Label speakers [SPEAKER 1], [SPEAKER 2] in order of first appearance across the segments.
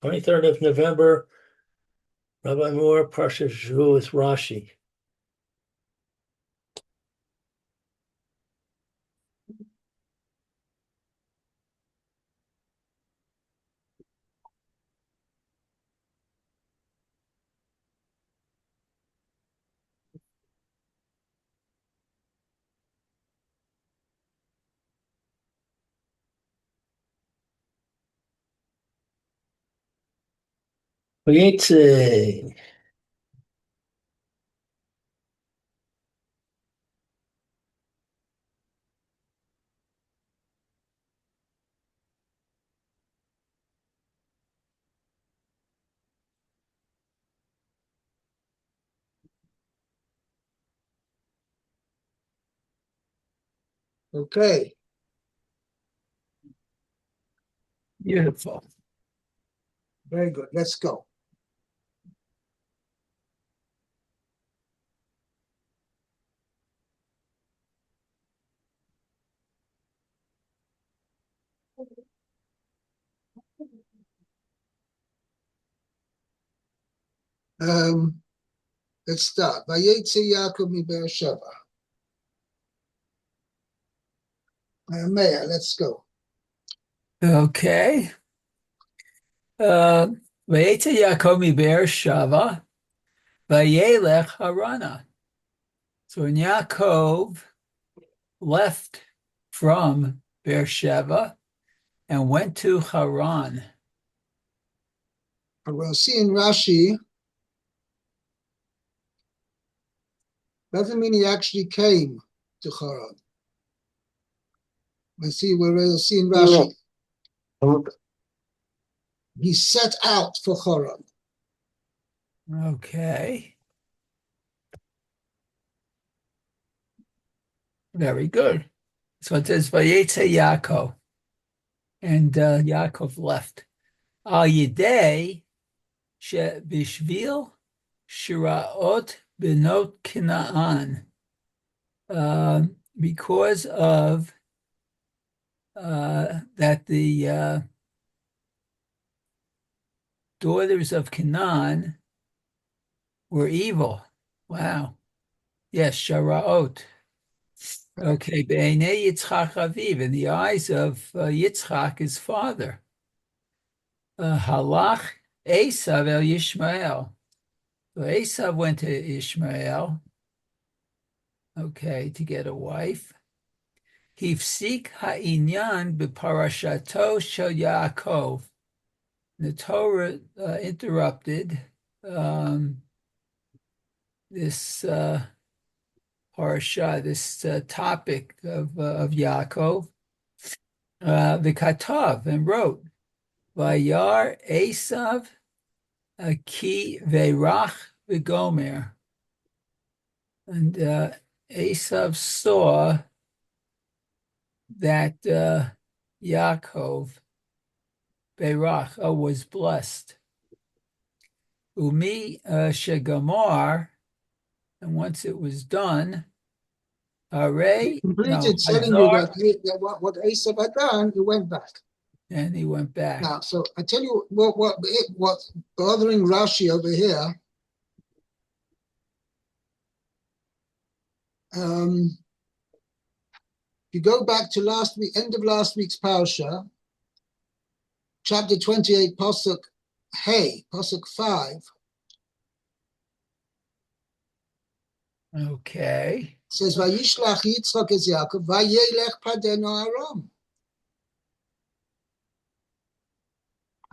[SPEAKER 1] 23rd of November, Rabbi Moore, Parsha Hashavua is Rashi. Vayeitzei.
[SPEAKER 2] Okay,
[SPEAKER 1] Beautiful.
[SPEAKER 2] very good. Let's go. Let's start. Vayeitzei Yaakov mi Beersheva. Meir, let's go.
[SPEAKER 3] Okay. Vayeitzei Yaakov Beersheva, Vayelech Harana. So when Yaakov left from Beersheba and went to Haran.
[SPEAKER 2] We'll see in Rashi, doesn't mean he actually came to Haran. We'll see in Rashi. He set out for Haran.
[SPEAKER 3] Okay. Very good. So it says Vayeitzei Yaakov. And Yaakov left. Al Yidei Bishvil Shiraot Benot Canaan. Because of that the daughters of Canaan were evil. Wow. Yes, Sharaot. Okay, Be'enei Yitzchak Aviv, in the eyes of Yitzchak, his father. Halach Esav el Yishmael. So Esav went to Ishmael, okay, to get a wife. Hifsik ha'inyan b'parashato shel Yaakov. The Torah interrupted this Parsha, this topic of Yaakov, the Katav, and wrote, Vayar Esav ki ve'rach v'gomer. And Esav saw that Yaakov Berach was blessed. Umi shegamar, and once it was done, Hare,
[SPEAKER 2] Completed telling you that what Esav had done, he went back.
[SPEAKER 3] And he went back.
[SPEAKER 2] Now, so I tell you what's bothering Rashi over here. If you go back to end of last week's Parsha, chapter 28, Pasuk 5.
[SPEAKER 3] Okay.
[SPEAKER 2] It says, Vayishlach Yitzchak es Yaakov, Vayelech padeno Aram.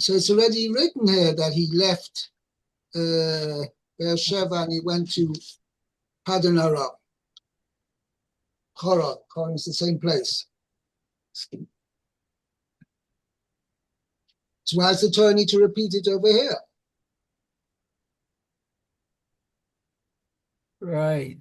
[SPEAKER 2] So it's already written here that he left Beersheba and he went to Padan Aram. Haran is the same place. So why does the Torah need to repeat it over here?
[SPEAKER 3] Right.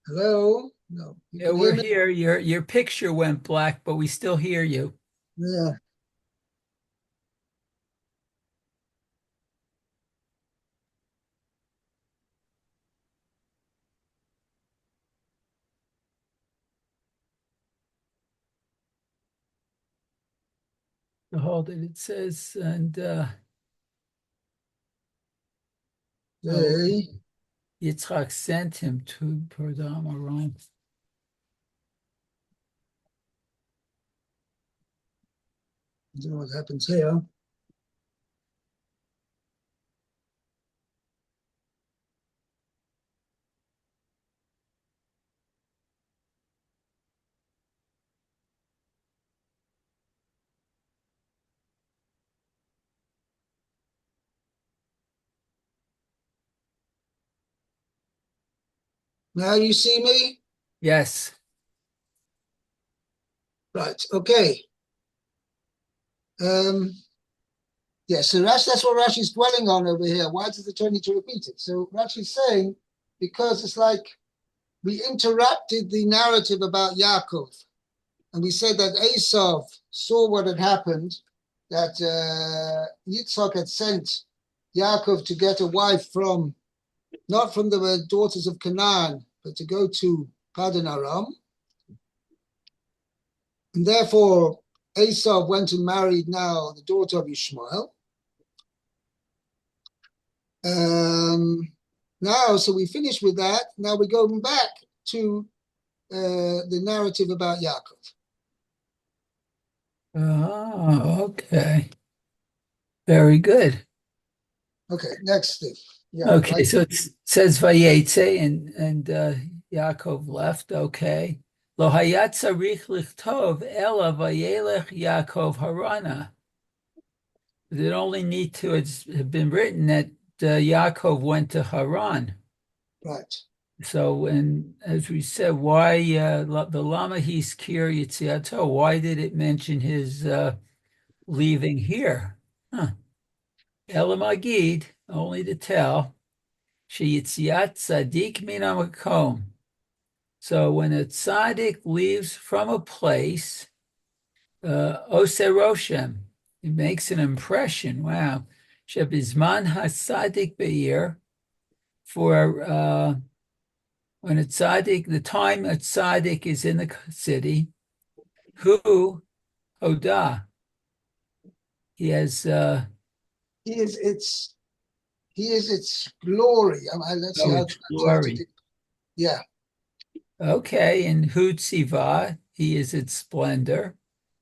[SPEAKER 2] Hello? No.
[SPEAKER 3] Yeah, we're here. Your picture went black, but we still hear you.
[SPEAKER 2] Yeah.
[SPEAKER 3] Hold it. It says, and
[SPEAKER 2] Hey,
[SPEAKER 3] Yitzchak sent him to Padam Aram.
[SPEAKER 2] I don't know what happens here. Now you see me?
[SPEAKER 3] Yes.
[SPEAKER 2] Right, okay. Yeah, so that's what Rashi's dwelling on over here. Why does the Torah need to repeat it? So Rashi's saying, because it's like we interrupted the narrative about Yaakov. And we said that Esau saw what had happened, that Yitzhak had sent Yaakov to get a wife from, not from the daughters of Canaan, but to go to Padan Aram. And therefore, Esau went and married now the daughter of Ishmael. Now, so we finished with that. Now we're going back to the narrative about Yaakov.
[SPEAKER 3] Oh, okay. Very good.
[SPEAKER 2] Okay, next thing. Yeah,
[SPEAKER 3] Okay,
[SPEAKER 2] right.
[SPEAKER 3] so it says Vayeitzei and Yaakov left. Okay. Lo hayat tzarich lichtov ela vayelech Yaakov harana. It only need to have been written that Yaakov went to Haran.
[SPEAKER 2] Right.
[SPEAKER 3] So, and as we said, why the Lama Hiskir Yitziato? Why did it mention his leaving here? Huh. Elamagid, only to tell. Sheyitziat Tzadik min hamakom. So when a tzaddik leaves from a place, Ose Roshem, it makes an impression. Wow. Shebizman hasadik be'ir, for when a tzaddik, the time a tzaddik is in the city, who Hoda, he has
[SPEAKER 2] He is its glory. Let's see how
[SPEAKER 3] its
[SPEAKER 2] to do.
[SPEAKER 3] glory.
[SPEAKER 2] Yeah.
[SPEAKER 3] Okay, and who Tziva, he is its splendor.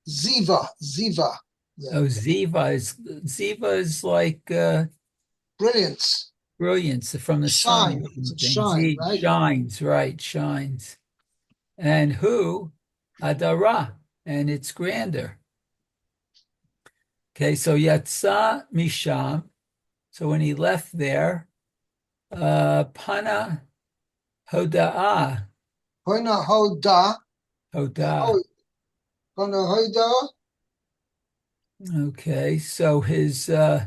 [SPEAKER 2] Ziva. Yeah.
[SPEAKER 3] Oh, Ziva is like
[SPEAKER 2] Brilliance.
[SPEAKER 3] brilliance from the sun or
[SPEAKER 2] Shine. It's a
[SPEAKER 3] something.
[SPEAKER 2] shine,
[SPEAKER 3] Z
[SPEAKER 2] right?
[SPEAKER 3] shines, right? Shines. And who Adara, and it's grander. Okay, so Yatsa Misham. So when he left there, Pana Hoda'ah,
[SPEAKER 2] Hoina hoda.
[SPEAKER 3] Hoda.
[SPEAKER 2] Hoina hoda.
[SPEAKER 3] Okay, so his uh,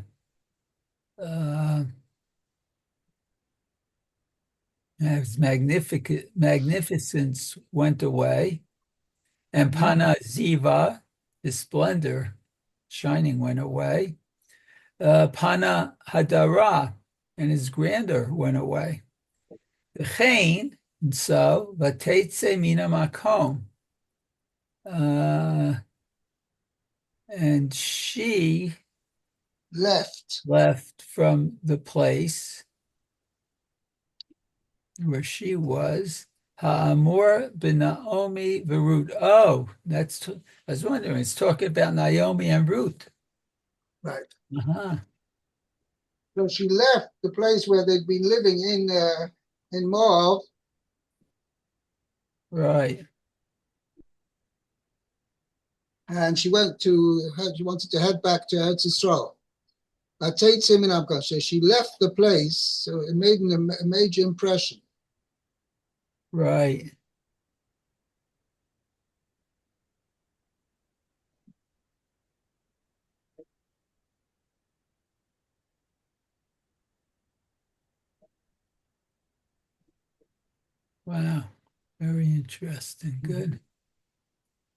[SPEAKER 3] magnificence went away, and Pana Ziva, his splendor, shining, went away. Pana Hadara, and his grandeur went away. V'chein, and so Vayeitzei mina makom, and she
[SPEAKER 2] Left.
[SPEAKER 3] left from the place where she was. Ha'amur b'Naomi v'Ruth. Oh, I was wondering, it's talking about Naomi and Ruth.
[SPEAKER 2] Right.
[SPEAKER 3] Uh-huh.
[SPEAKER 2] So she left the place where they'd been living in Moab.
[SPEAKER 3] Right.
[SPEAKER 2] And she wanted to head back to Eretz Yisrael. So she left the place, so it made a major impression.
[SPEAKER 3] Right. Wow. Very interesting. Good.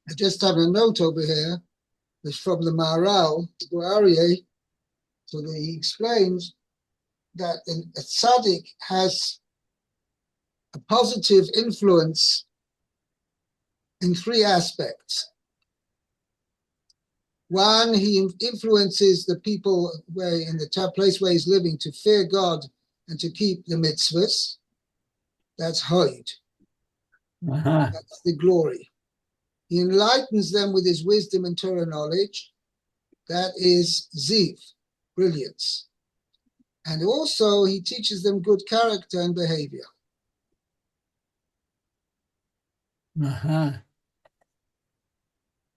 [SPEAKER 2] I just have a note over here. It's from the Maharal, the Aryeh. So he explains that a tzaddik has a positive influence in three aspects. One, he influences the people where in the place where he's living to fear God and to keep the mitzvahs. That's Hod.
[SPEAKER 3] Uh-huh.
[SPEAKER 2] That's the glory. He enlightens them with his wisdom and Torah knowledge. That is Ziv, brilliance. And also he teaches them good character and behavior.
[SPEAKER 3] Uh-huh.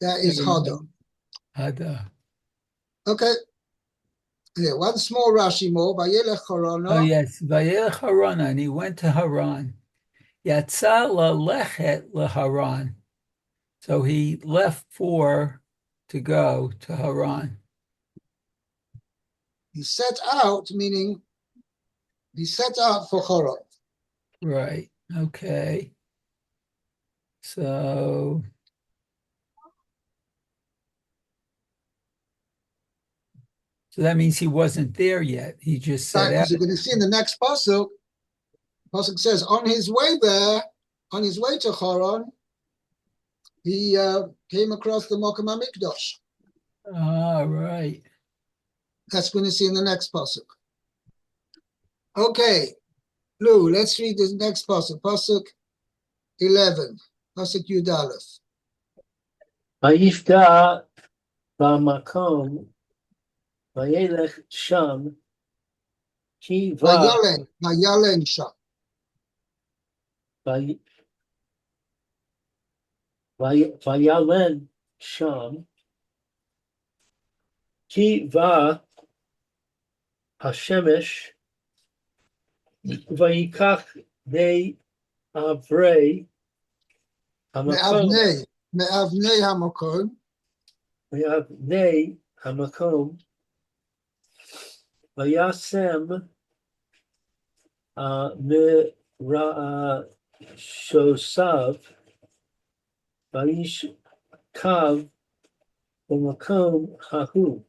[SPEAKER 2] That is Hada.
[SPEAKER 3] Hada.
[SPEAKER 2] Okay. Yeah, one small Rashi more. Vayelech
[SPEAKER 3] Oh,
[SPEAKER 2] Harana.
[SPEAKER 3] yes. Vayelech Haran, and he went to Haran. Yatsa lalechet leharan. So he left to go to Haran.
[SPEAKER 2] He set out, meaning he set out for Haran.
[SPEAKER 3] Right. Okay. So that means he wasn't there yet. He just
[SPEAKER 2] Right,
[SPEAKER 3] set out.
[SPEAKER 2] because you're going to see in the next pasuk, pasuk says, on his way there, on his way to Haran, he came across the Mokum HaMikdash.
[SPEAKER 3] All right.
[SPEAKER 2] That's going to see in the next pasuk. Okay, Lou, let's read the next pasuk. Pasuk 11, pasuk Yud Aleph.
[SPEAKER 1] ויפגע במקום, וילך שם, כי
[SPEAKER 2] Vayalen Sham.
[SPEAKER 1] וילן שם, כי השמש, ויקח די אברי המקום,
[SPEAKER 2] מאבני המקום,
[SPEAKER 1] מאבני המקום, וישם מרעשותיו, וישכב במקום ההוא.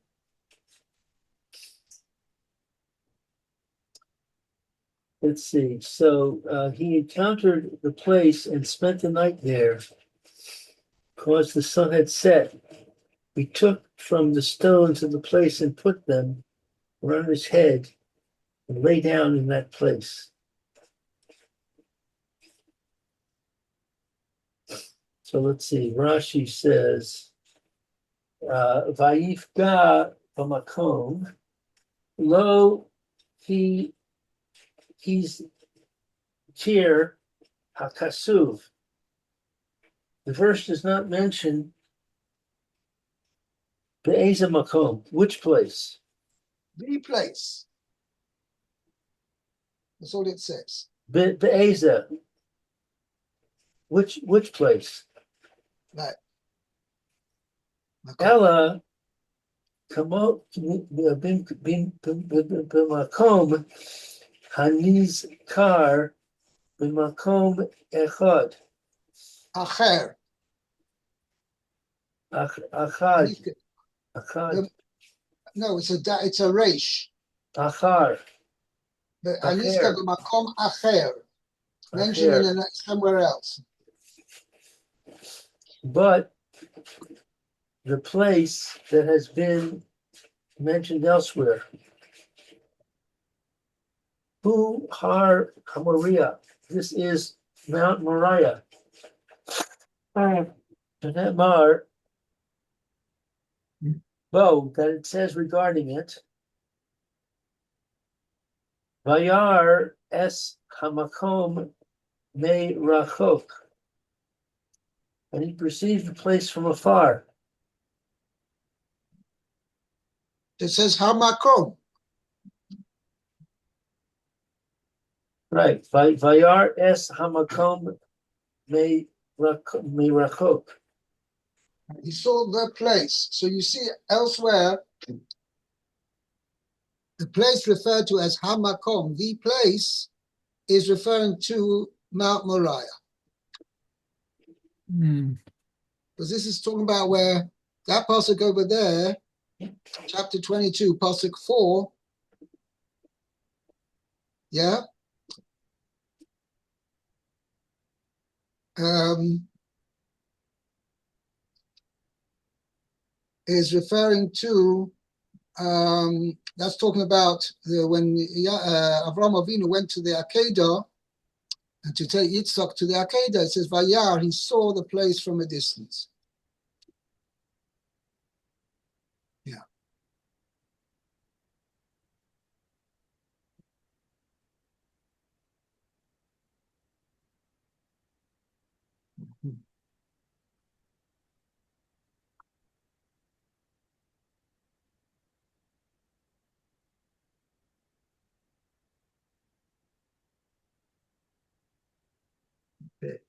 [SPEAKER 1] Let's see. So he encountered the place and spent the night there. Because the sun had set, he took from the stones of the place and put them around his head and lay down in that place. So let's see. Rashi says, "Vayifga b'makom lo he's tir hakasuv." The verse does not mention be'eza makom, which place.
[SPEAKER 2] the place. That's all it says.
[SPEAKER 1] Be'eza, which place.
[SPEAKER 2] Right.
[SPEAKER 1] Ella kamo b'makom haniz kar b'makom echad.
[SPEAKER 2] Acher.
[SPEAKER 1] Achad.
[SPEAKER 2] No, it's a resh.
[SPEAKER 1] Achar.
[SPEAKER 2] The Aniska b'makom acher. Mentioned in somewhere else.
[SPEAKER 1] But the place that has been mentioned elsewhere, Hu Har Hamoria. This is Mount Moriah. Mar Bo, that it says regarding it, Vayar es Hamakom me Rachok. And he perceived the place from afar.
[SPEAKER 2] It says Hamakom.
[SPEAKER 1] Right. Vayar es Hamakom me Rachok.
[SPEAKER 2] He saw the place. So you see elsewhere, the place referred to as Hamakom, the place, is referring to Mount Moriah. Because this is talking about where that pasuk over there, chapter 22, pasuk 4, yeah, is referring to, that's talking about when Avraham Avinu went to the Akedah and to take Yitzhak to the Akedah. It says, Vayar, he saw the place from a distance. Yeah. Okay.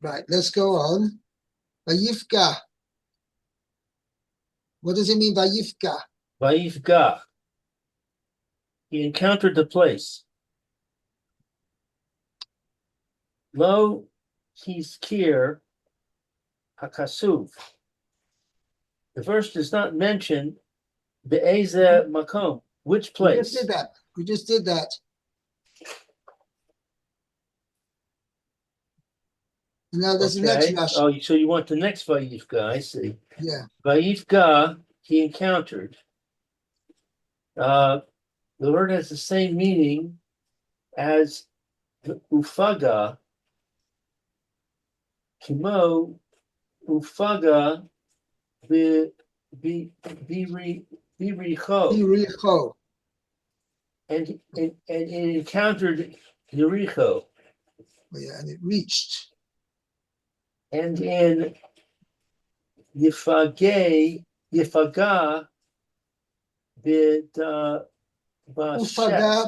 [SPEAKER 2] Right, let's go on. Vayifka. What does it mean, Vayifka?
[SPEAKER 1] Vayifga. He encountered the place. Lo Hizkir Hakasuv. The verse does not mention Be'ezeh Makom, which
[SPEAKER 2] We just
[SPEAKER 1] place.
[SPEAKER 2] did that. We just did that. And now there's the next Rashi.
[SPEAKER 1] Oh, so you want the next Vayifga, I see.
[SPEAKER 2] Yeah.
[SPEAKER 1] Vayifga, he encountered. The word has the same meaning as Ufaga, Kimo, Ufaga, Biricho.
[SPEAKER 2] Yericho.
[SPEAKER 1] And it encountered Yericho.
[SPEAKER 2] Yeah, and it reached.
[SPEAKER 1] And in Yifaga
[SPEAKER 2] Ufaga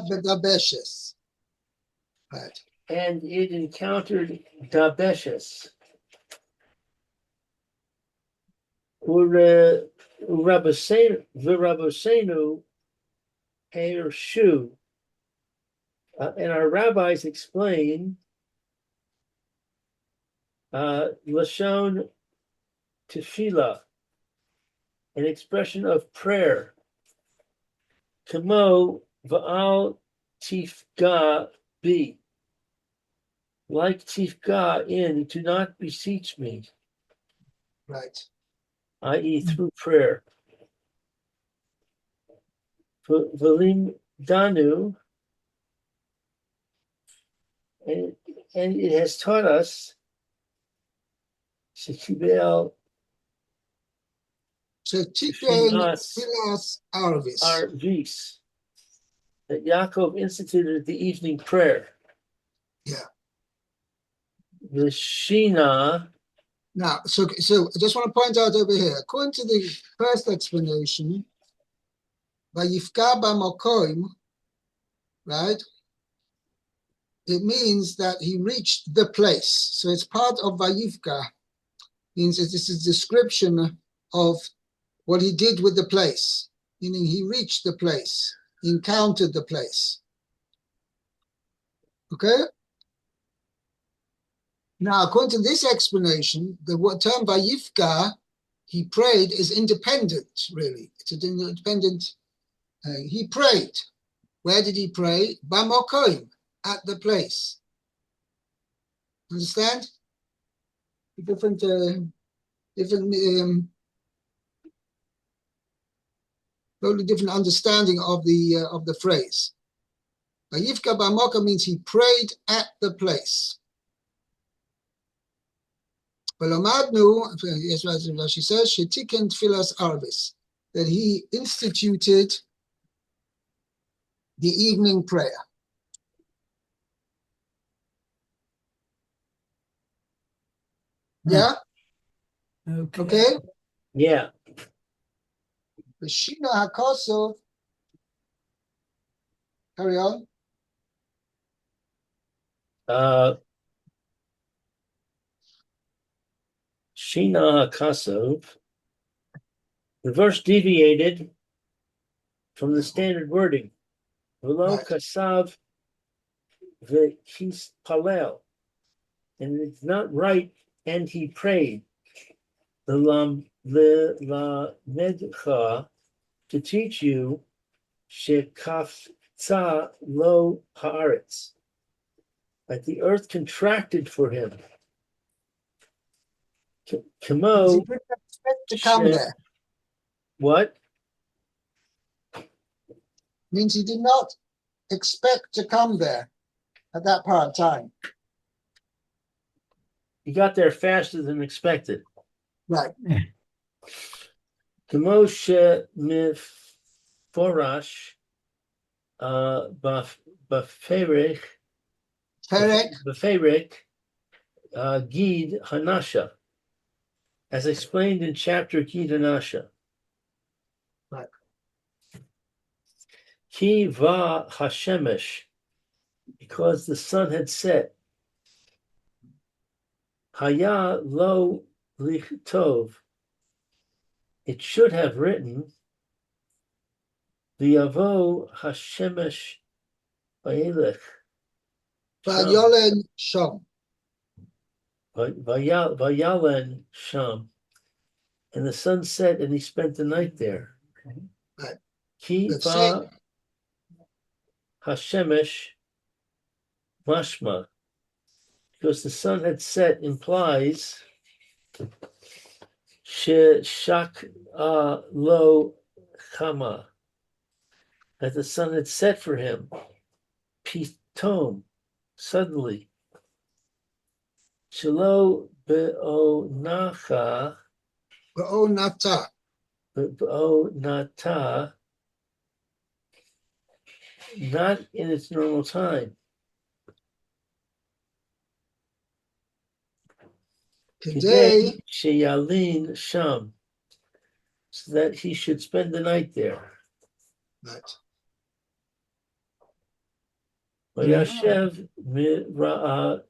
[SPEAKER 2] bedabeshes. Right.
[SPEAKER 1] And it encountered Dabeshes. Urabosenu Hair Shu. And our rabbis explain Lashon Tefillah, an expression of prayer. Kamo Va'al Tifga Bi. Like Tifga in, do not beseech me.
[SPEAKER 2] Right.
[SPEAKER 1] I.e., through prayer. Valim Danu, and it has taught us Shekibel
[SPEAKER 2] Filas
[SPEAKER 1] Arvis, that Yaakov instituted the evening prayer.
[SPEAKER 2] Yeah.
[SPEAKER 1] The Shina.
[SPEAKER 2] Now, so I just want to point out over here, according to the first explanation, Vayifka b'makom, right? It means that he reached the place. So it's part of Vayifka. Means that this is a description of what he did with the place, meaning he reached the place, he encountered the place. Okay? Now, according to this explanation, the term Vayifka, he prayed, is independent, really. It's an independent. He prayed. Where did he pray? B'makom, at the place. Understand? Different, totally different understanding of the phrase. Vayifka b'makom means he prayed at the place. V'lomadnu, as Rashi says, shetiken tfilas arvis, that he instituted the evening prayer. Yeah? Okay?
[SPEAKER 1] Yeah.
[SPEAKER 2] The Shina HaKosov, carry on.
[SPEAKER 1] Shina HaKosov. The verse deviated from the standard wording. V'lo kasav v'hispalel. And it's not right, and he prayed. The lamedcha, to teach you, shekaf Nifza lo haaretz. Like the earth contracted for him.
[SPEAKER 2] Means he
[SPEAKER 1] Kamo,
[SPEAKER 2] didn't expect to come there.
[SPEAKER 1] what?
[SPEAKER 2] Means he did not expect to come there at that part of time.
[SPEAKER 1] He got there faster than expected.
[SPEAKER 2] Right.
[SPEAKER 1] Kamo miforash b'ferech
[SPEAKER 2] Perek,
[SPEAKER 1] Gid Hanasha, as explained in chapter Gid Hanasha.
[SPEAKER 2] Right.
[SPEAKER 1] Ki va hashemesh, because the sun had set. Haya lo lichtov, it should have written. V'yavo hashemesh vayelech.
[SPEAKER 2] Vayolen Shom.
[SPEAKER 1] Vayalen sham, and the sun set, and he spent the night there.
[SPEAKER 2] Right.
[SPEAKER 1] Ki
[SPEAKER 2] Let's
[SPEAKER 1] va hashemesh mashma, because the sun had set implies shak lo chama, that the sun had set for him pitom, suddenly. Shelo be'onacha
[SPEAKER 2] Nata.
[SPEAKER 1] be'onata, not in its normal time.
[SPEAKER 2] Today,
[SPEAKER 1] Sheyalin sham, so that he should spend the night there.
[SPEAKER 2] right.
[SPEAKER 1] Vayashev mira'a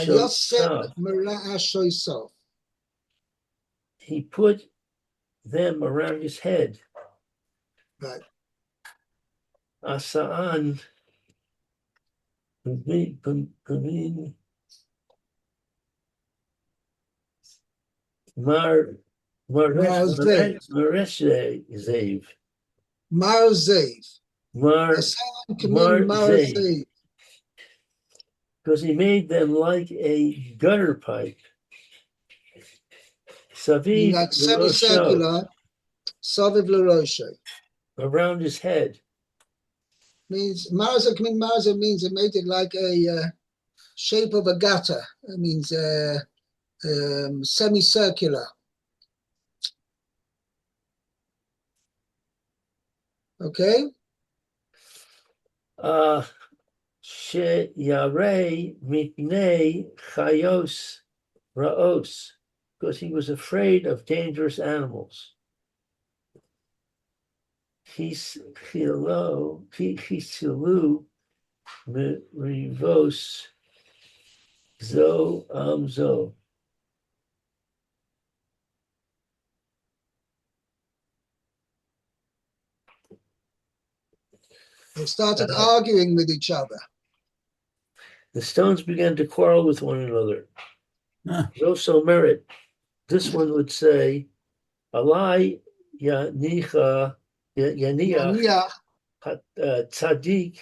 [SPEAKER 2] Yosef
[SPEAKER 1] shosav,
[SPEAKER 2] Mera'a Shoisov.
[SPEAKER 1] he put them around his head.
[SPEAKER 2] Right.
[SPEAKER 1] Asa'an Pavin Mar
[SPEAKER 2] Marzev.
[SPEAKER 1] Mareshev
[SPEAKER 2] Marzev.
[SPEAKER 1] Mar
[SPEAKER 2] Asan Kamin
[SPEAKER 1] Marzev,
[SPEAKER 2] Marzev.
[SPEAKER 1] because he made them like a gutter pipe. Saviv
[SPEAKER 2] Like
[SPEAKER 1] L'Rosho,
[SPEAKER 2] semicircular, Soviv Laroshe.
[SPEAKER 1] around his head.
[SPEAKER 2] Means Marzev Kamin Marzev means it made it like a shape of a gutter. It means semicircular. Okay?
[SPEAKER 1] Sheyarei mipnei chayos raos, because he was afraid of dangerous animals. Hisilu rivos zo amzo.
[SPEAKER 2] They started arguing with each other.
[SPEAKER 1] The stones began to quarrel with one another. Also merit. This one would say, Alai yaniach
[SPEAKER 2] Yaniach,
[SPEAKER 1] tzaddik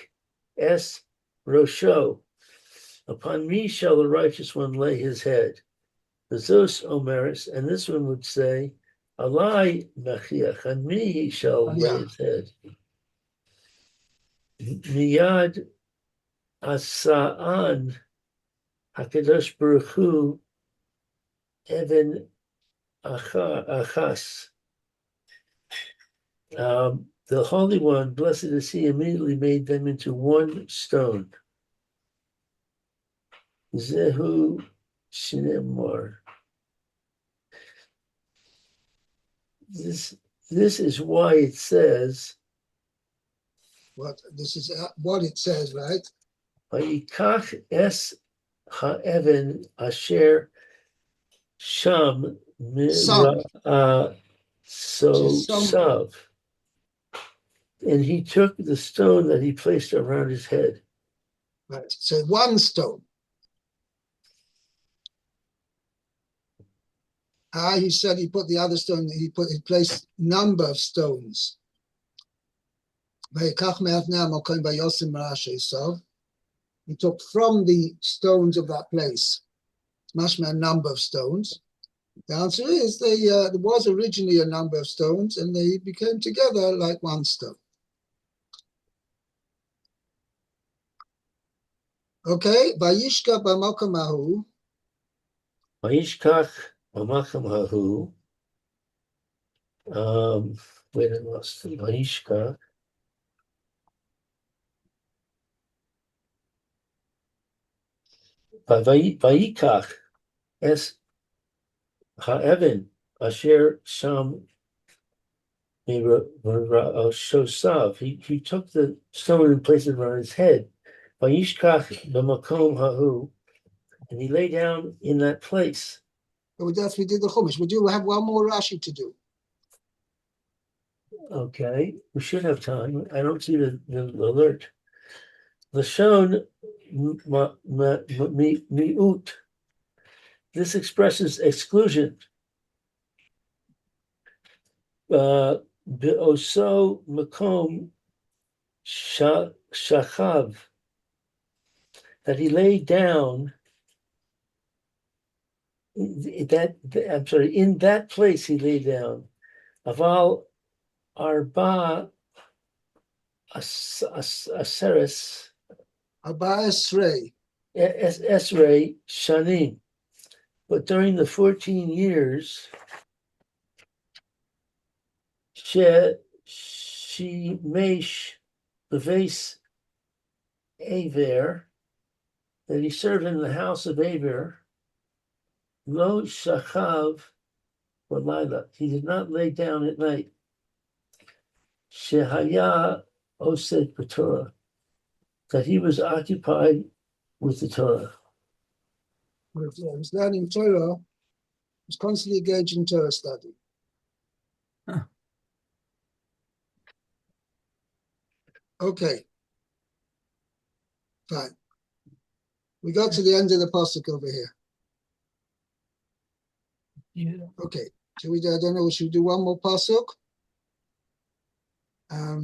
[SPEAKER 1] es rosho. Upon me shall the righteous one lay his head. The Zos Omeris, and this one would say, Alai nachiach, on me he shall lay his head. Miyad asa'an hakadosh baruch hu even achas. The Holy One, blessed is He, immediately made them into one stone. Zehu Shinemar. This is why it says,
[SPEAKER 2] this is what it says, right?
[SPEAKER 1] Vayikach es ha'even asher sham mira'a sosav. And he took the stone that he placed around his head.
[SPEAKER 2] Right. So one stone. He said he put the other stone, he placed number of stones. ויקח מאבני המקום וישם מראשי סוף. He took from the stones of that place, mashma a number of stones. The answer is there was originally a number of stones and they became together like one stone. Okay, vayishka b'makom hahu.
[SPEAKER 1] Vayishkach b'makom hahu. Wait, I lost it. Vayishkach. Vayikach es ha'even asher sham shosav. He took the stone and placed it on his head. Vayishkach b'makom hahu, and he lay down in that place.
[SPEAKER 2] So that's we did the Chumash. We do have one more Rashi to do.
[SPEAKER 1] Okay, we should have time. I don't see the alert. Lashon mi'ut. This expresses exclusion. Be'oso makom shachav. That he laid down. In that place he lay down. Aval arba aseres.
[SPEAKER 2] Arba esrei.
[SPEAKER 1] Esrei shanim. But during the 14 years, Shemesh Leves Aver, that he served in the house of Aver, Lo Shachav Laila, he did not lay down at night. Shehaya Osed B'Torah, that he was occupied with the Torah.
[SPEAKER 2] He was learning Torah. He was constantly engaged in Torah study.
[SPEAKER 3] Huh.
[SPEAKER 2] Okay. Fine. We got to the end of the pasuk over here.
[SPEAKER 3] Yeah.
[SPEAKER 2] Okay. So I don't know, should we do one more pasuk? I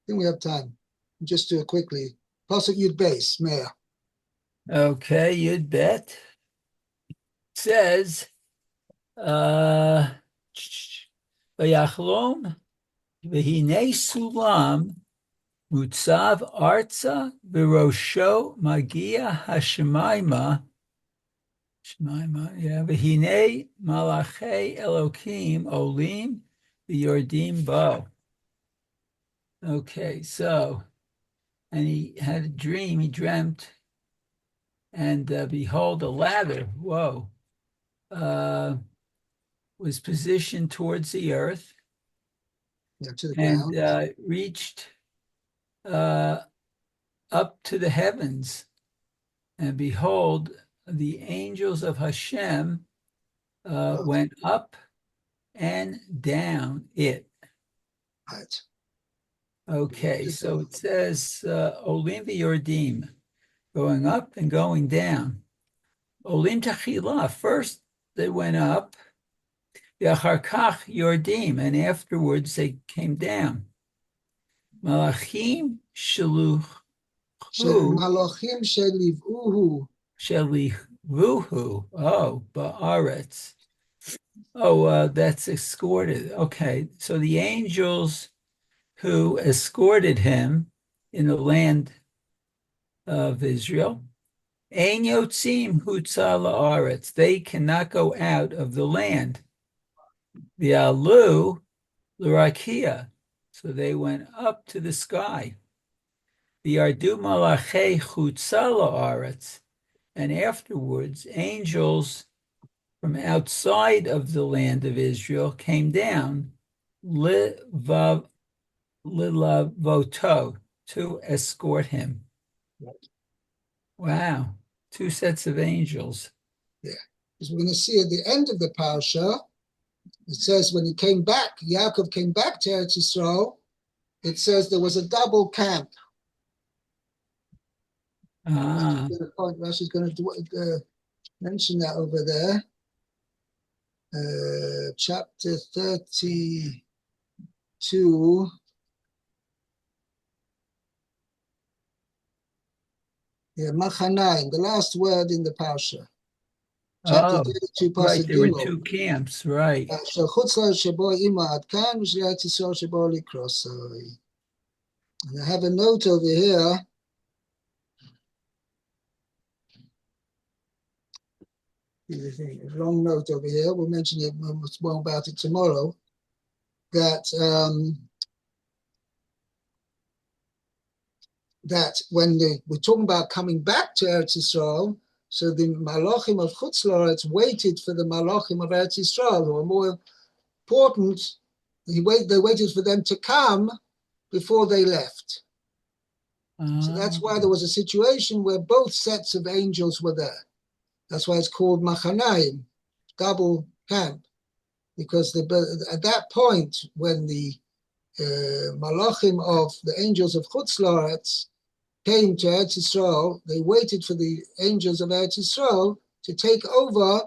[SPEAKER 2] think we have time. Just do it quickly. Pasuk Yud Beis, Meir.
[SPEAKER 3] Okay, you'd bet. It says, Vayachlom v'hinei sulam mutzav arza v'rosho magia hashemaima. V'hinei malachei Elokim olim v'yordim bo. Okay, so, and he had a dream, he dreamt, and behold, a ladder, was positioned towards the earth,
[SPEAKER 2] To the
[SPEAKER 3] and
[SPEAKER 2] ground.
[SPEAKER 3] reached up to the heavens. And behold, the angels of Hashem went up and down it.
[SPEAKER 2] Right.
[SPEAKER 3] Okay, so it says Olim v'yordim, going up and going down. Olim tachila, first they went up, v'achar kach yordim, and afterwards they came down. Malachim shaluchu,
[SPEAKER 2] Malachim sheliv'uhu.
[SPEAKER 3] shelivuhu, ba'aretz. That's escorted. Okay, so the angels who escorted him in the land of Israel, ein yotzim hutza la'aretz, they cannot go out of the land. V'alu l'rakia, so they went up to the sky. V'yardu malachei chutza la'aretz, and afterwards angels from outside of the land of Israel came down lilavoto, to escort him. Wow, two sets of angels.
[SPEAKER 2] Yeah, because we're going to see at the end of the Parsha, it says when he came back, Yaakov came back to Eretz Yisrael, it says there was a double camp. Rashi's going to mention that over there. Chapter 32. Yeah, Machanaim, the last word in the Parsha. Chapter
[SPEAKER 3] Oh,
[SPEAKER 2] 32,
[SPEAKER 3] right.
[SPEAKER 2] Pasuk
[SPEAKER 3] There were
[SPEAKER 2] Gimel.
[SPEAKER 3] two camps, right.
[SPEAKER 2] של חוץ לארץ שבו אימא עד כאן, ושל ארץ ישראל שבו לקרוסוי. And I have a note over here. A long note over here. We'll mention it more about it tomorrow. That when we're talking about coming back to Eretz Yisrael, so the Malachim of Chutz La'aretz waited for the Malachim of Eretz Yisrael, who are more important. They waited for them to come before they left. So that's why there was a situation where both sets of angels were there. That's why it's called Machanaim, double camp, because at that point, when the Malachim of the angels of Chutz La'aretz came to Eretz Yisrael, they waited for the angels of Eretz Yisrael to take over,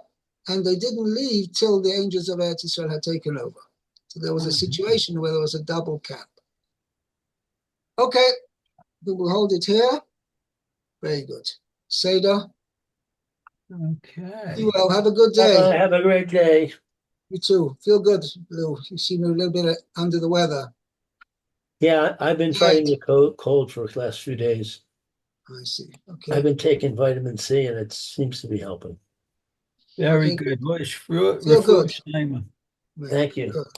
[SPEAKER 2] and they didn't leave till the angels of Eretz Yisrael had taken over. So there was a situation where there was a double camp. Okay, we will hold it here. Very good. Seder.
[SPEAKER 3] Okay.
[SPEAKER 2] You well, have a good day.
[SPEAKER 1] Have a great day.
[SPEAKER 2] You too. Feel good, Lou. You seem a little bit under the weather.
[SPEAKER 1] Yeah, I've been fighting the cold for the last few days.
[SPEAKER 2] I see. Okay.
[SPEAKER 1] I've been taking vitamin C, and it seems to be helping.
[SPEAKER 3] Very
[SPEAKER 2] Okay.
[SPEAKER 3] good.
[SPEAKER 2] Feel good.
[SPEAKER 3] Refresh.
[SPEAKER 1] Thank you.
[SPEAKER 2] Good.